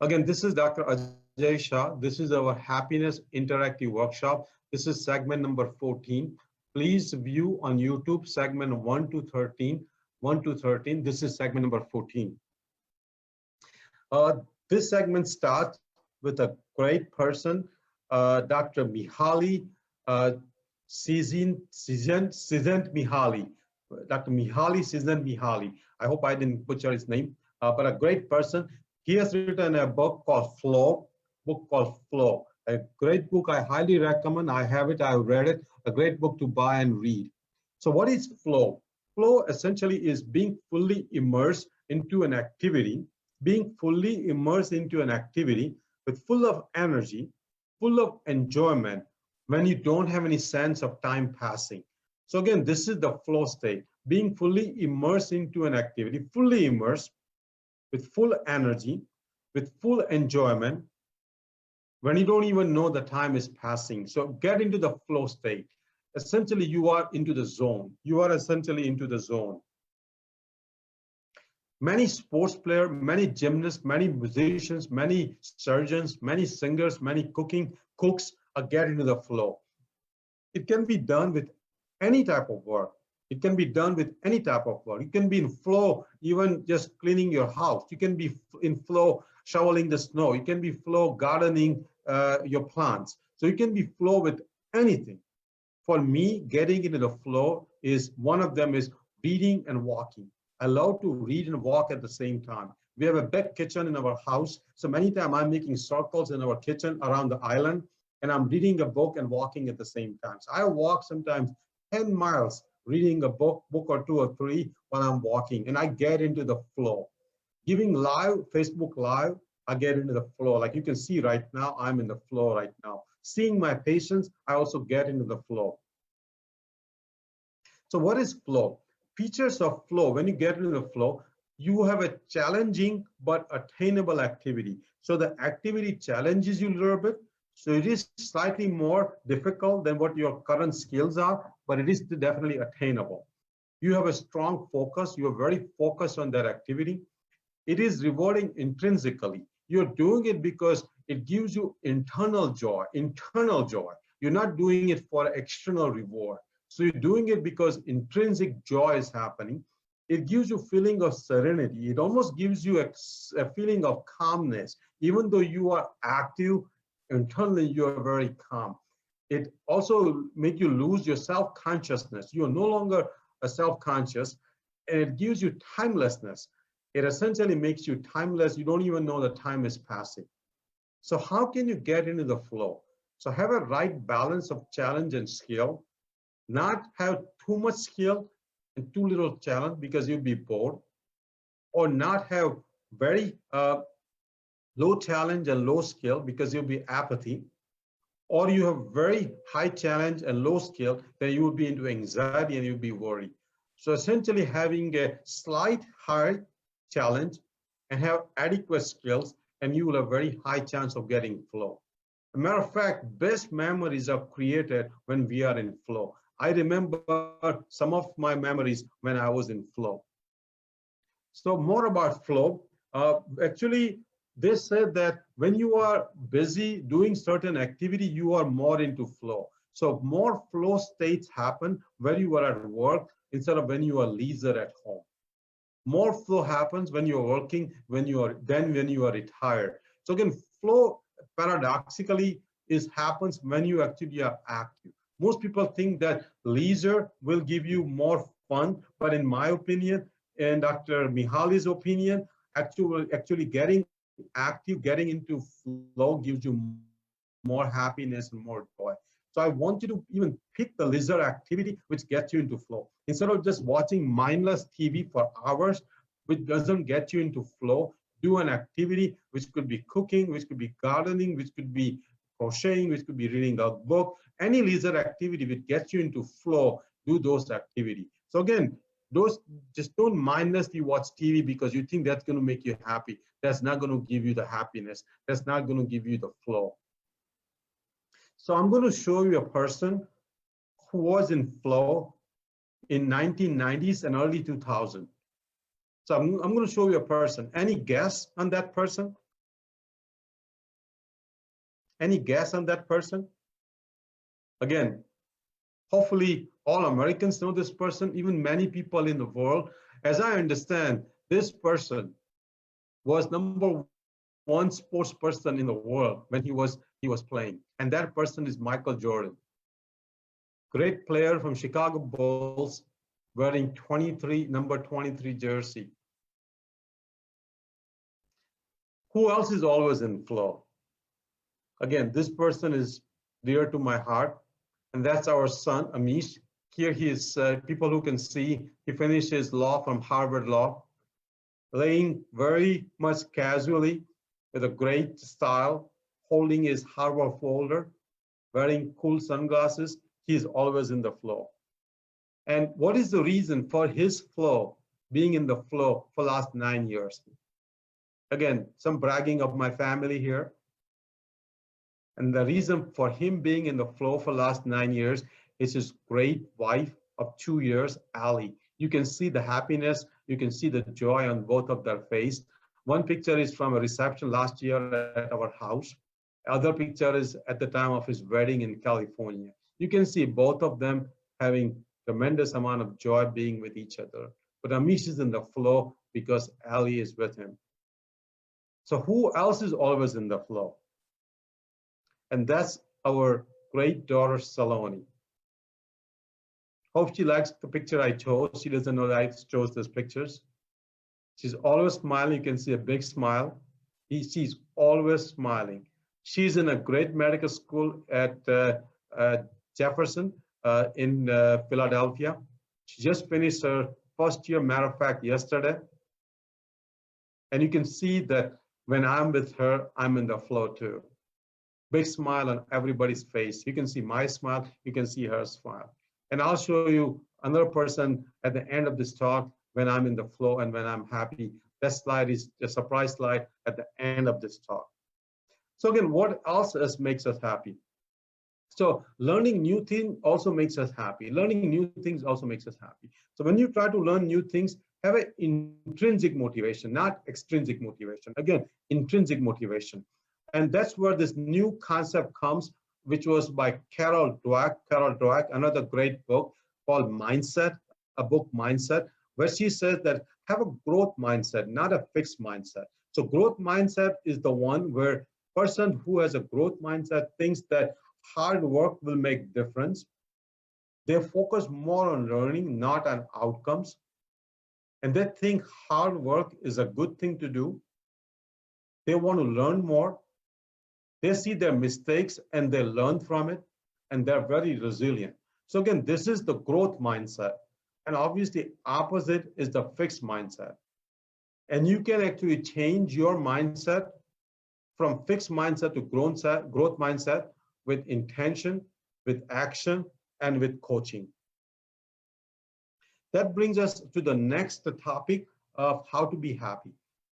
Again, this is Dr. Ajay Shah. This is our Happiness Interactive Workshop. This is segment number 14. Please view on YouTube segment 1 to 13. 1 to 13. This is segment number 14. This segment starts with a great person, Dr. Mihaly Csikszentmihalyi. Dr. Mihaly Csikszentmihalyi. I hope I didn't butcher his name, but a great person. He has written a book called Flow. A great book I highly recommend. I have it. I've read it. A great book to buy and read. So what is flow? Flow essentially is being fully immersed into an activity, with full of energy, full of enjoyment when you don't have any sense of time passing. So again, this is the flow state, being fully immersed into an activity, fully immersed with full energy, with full enjoyment, when you don't even know the time is passing. So get into the flow state. Essentially, you are into the zone. You are essentially into the zone. Many sports players, many gymnasts, many musicians, many surgeons, many singers, many cooks are getting into the flow. It can be done with any type of work. It can be done with any type of work. You can be in flow even just cleaning your house. You can be in flow shoveling the snow. You can be flow gardening your plants. So you can be flow with anything. For me, getting into the flow is one of them is reading and walking. I love to read and walk at the same time. We have a big kitchen in our house. So many times I'm making circles in our kitchen around the island, and I'm reading a book and walking at the same time. So I walk sometimes 10 miles reading a book or two or three while I'm walking, and I get into the flow. Giving live, Facebook Live, I get into the flow. Like you can see right now, I'm in the flow right now. Seeing my patients, I also get into the flow. So what is flow? Features of flow, when you get into the flow, you have a challenging but attainable activity. So the activity challenges you a little bit. So it is slightly more difficult than what your current skills are, but it is definitely attainable. You have a strong focus. You are very focused on that activity. It is rewarding intrinsically. You're doing it because it gives you internal joy. You're not doing it for external reward. So you're doing it because intrinsic joy is happening. It gives you a feeling of serenity. It almost gives you a feeling of calmness. Even though you are active, internally you are very calm. It also makes you lose your self-consciousness. You are no longer a self-conscious, and it gives you timelessness. It essentially makes you timeless. You don't even know the time is passing. So how can you get into the flow? So have a right balance of challenge and skill. Not have too much skill and too little challenge because you'll be bored, or not have very low challenge and low skill because you'll be apathy, or you have very high challenge and low skill, then you will be into anxiety and you'll be worried. So essentially having a slight high challenge and have adequate skills, and you will have very high chance of getting flow. As a matter of fact, best memories are created when we are in flow. I remember some of my memories when I was in flow. So more about flow. Actually, they said that when you are busy doing certain activity, you are more into flow. So more flow states happen when you are at work instead of when you are leisure at home. More flow happens when you're working, when you are retired. So again, flow paradoxically happens when you actually are active. Most people think that leisure will give you more fun, but in my opinion, and Dr. Mihaly's opinion, actually getting active, getting into flow gives you more happiness and more joy. So I want you to even pick the leisure activity which gets you into flow. Instead of just watching mindless TV for hours, which doesn't get you into flow, do an activity which could be cooking, which could be gardening, which could be crocheting, which could be reading a book. Any leisure activity which gets you into flow, do those activities. So again, those just don't mindlessly watch TV because you think that's going to make you happy. That's not going to give you the happiness. That's not going to give you the flow. So I'm going to show you a person who was in flow in 1990s and early 2000. So I'm going to show you a person. Any guess on that person? Any guess on that person? Again, hopefully all Americans know this person, even many people in the world. As I understand, this person was #1 sports person in the world when he was playing. And that person is Michael Jordan. Great player from Chicago Bulls, wearing number 23 jersey. Who else is always in flow? Again, this person is dear to my heart, and that's our son, Amish. Here he is, people who can see, he finished his law from Harvard Law, laying very much casually with a great style, holding his Harvard folder, wearing cool sunglasses. He's always in the flow. And what is the reason for his flow, being in the flow for the last 9 years? Again, some bragging of my family here. And the reason for him being in the flow for the last 9 years is his great wife of 2 years, Ali. You can see the happiness, you can see the joy on both of their face. One picture is from a reception last year at our house. Other picture is at the time of his wedding in California. You can see both of them having tremendous amount of joy being with each other. But Amish is in the flow because Ali is with him. So who else is always in the flow? And that's our great daughter, Saloni. Hope she likes the picture I chose. She doesn't know that I chose these pictures. She's always smiling. You can see a big smile. She's always smiling. She's in a great medical school at Jefferson in Philadelphia. She just finished her first year, matter of fact, yesterday. And you can see that when I'm with her, I'm in the flow too. Big smile on everybody's face. You can see my smile, you can see her smile. And I'll show you another person at the end of this talk when I'm in the flow and when I'm happy. That slide is a surprise slide at the end of this talk. So again, what else makes us happy? So learning new things also makes us happy. Learning new things also makes us happy. So when you try to learn new things, have an intrinsic motivation, not extrinsic motivation. Again, intrinsic motivation. And that's where this new concept comes, which was by Carol Dweck. Carol Dweck, another great book called Mindset, a book Mindset, where she says that have a growth mindset, not a fixed mindset. So growth mindset is the one where person who has a growth mindset thinks that hard work will make difference. They focus more on learning, not on outcomes. And they think hard work is a good thing to do. They want to learn more. They see their mistakes and they learn from it, and they're very resilient. So again, this is the growth mindset. And obviously, opposite is the fixed mindset. And you can actually change your mindset from fixed mindset to growth mindset with intention, with action, and with coaching. That brings us to the next topic of how to be happy.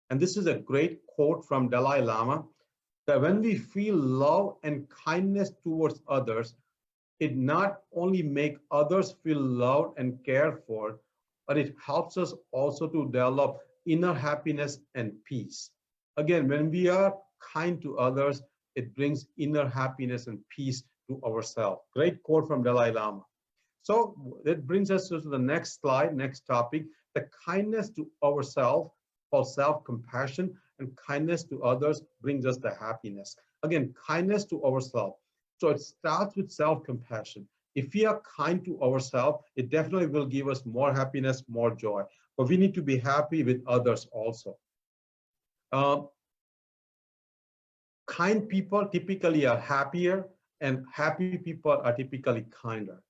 And this is a great quote from Dalai Lama, that when we feel love and kindness towards others, it not only makes others feel loved and cared for, but it helps us also to develop inner happiness and peace. Again, when we are kind to others, it brings inner happiness and peace to ourselves. Great quote from Dalai Lama. So that brings us to the next slide, next topic, the kindness to ourselves, called self-compassion, and kindness to others brings us the happiness. Again, kindness to ourselves. So it starts with self-compassion. If we are kind to ourselves, it definitely will give us more happiness, more joy. But we need to be happy with others also. Kind people typically are happier, and happy people are typically kinder.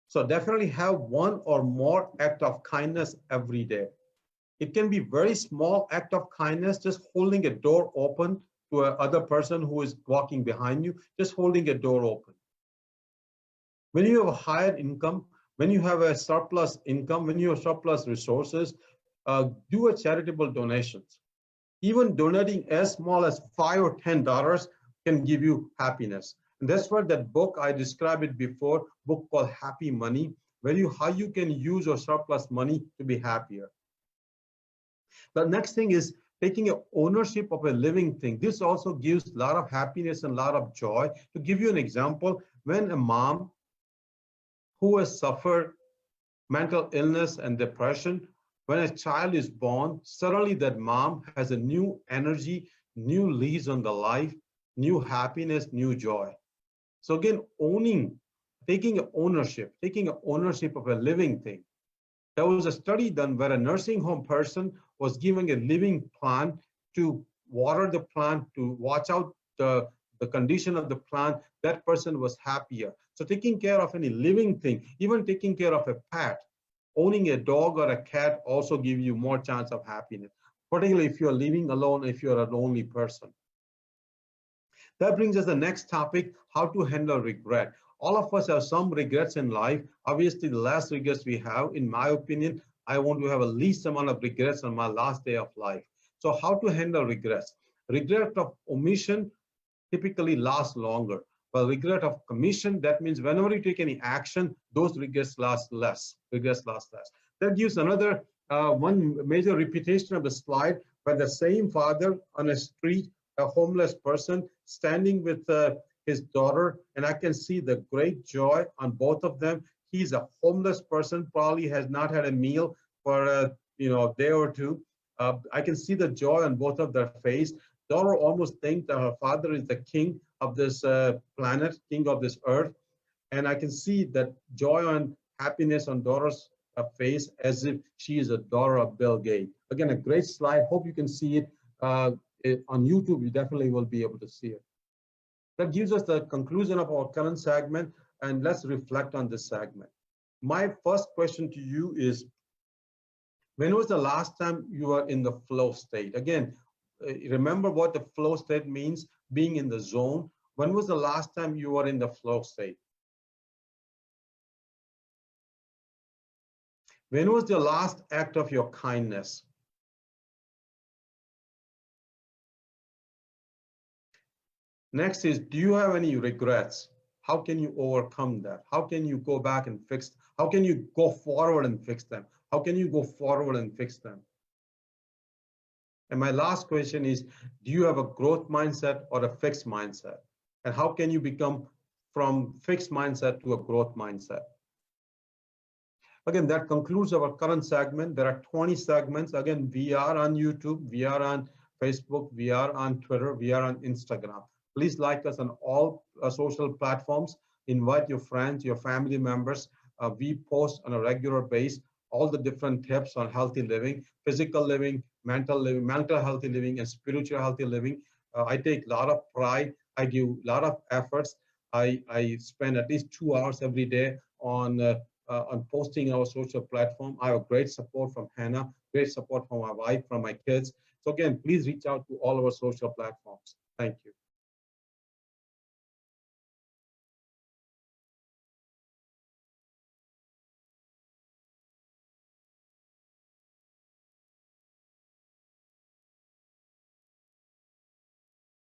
So definitely have one or more act of kindness every day. It can be very small act of kindness, just holding a door open to another person who is walking behind you, just holding a door open. When you have a higher income, when you have a surplus income, when you have surplus resources, do a charitable donations. Even donating as small as $5 or $10 can give you happiness. And that's where that book, I described it before, book called Happy Money, how you can use your surplus money to be happier. The next thing is taking a ownership of a living thing. This also gives a lot of happiness and a lot of joy. To give you an example, when a mom who has suffered mental illness and depression, when a child is born, suddenly that mom has a new energy, new lease on the life, new happiness, new joy. So again, taking ownership of a living thing. There was a study done where a nursing home person was given a living plant to water the plant, to watch out the condition of the plant. That person was happier. So taking care of any living thing, even taking care of a pet, owning a dog or a cat also give you more chance of happiness, particularly if you're living alone, if you're a lonely person. That brings us to the next topic, how to handle regret. All of us have some regrets in life. Obviously, the less regrets we have, in my opinion, I want to have a least amount of regrets on my last day of life. So how to handle regrets? Regret of omission typically lasts longer. Well, regret of commission, that means whenever you take any action, those regrets last less. Regrets last less. That gives another one major repetition of the slide, where the same father on a street, a homeless person standing with his daughter, and I can see the great joy on both of them. He's a homeless person, probably has not had a meal for a day or two. I can see the joy on both of their face. Daughter almost thinks that her father is the king of this planet, king of this earth, and I can see that joy and happiness on daughter's face as if she is a daughter of Bill Gates. Again, a great slide. Hope you can see it. On YouTube, you definitely will be able to see it. That gives us the conclusion of our current segment, and let's reflect on this segment. My first question to you is, when was the last time you were in the flow state? Again, remember what the flow state means, being in the zone. When was the last time you were in the flow state? When was the last act of your kindness? Next is, do you have any regrets? How can you overcome that? How can you go back and fix? How can you go forward and fix them? How can you go forward and fix them? And my last question is, do you have a growth mindset or a fixed mindset? And how can you become from fixed mindset to a growth mindset? Again, that concludes our current segment. There are 20 segments. Again, we are on YouTube, we are on Facebook, we are on Twitter, we are on Instagram. Please like us on all social platforms. Invite your friends, your family members. We post on a regular basis all the different tips on healthy living, physical living, mental healthy living, and spiritual healthy living. I take a lot of pride. I give a lot of efforts. I spend at least 2 hours every day on posting our social platform. I have great support from Hannah, great support from my wife, from my kids. So again, please reach out to all our social platforms. Thank you.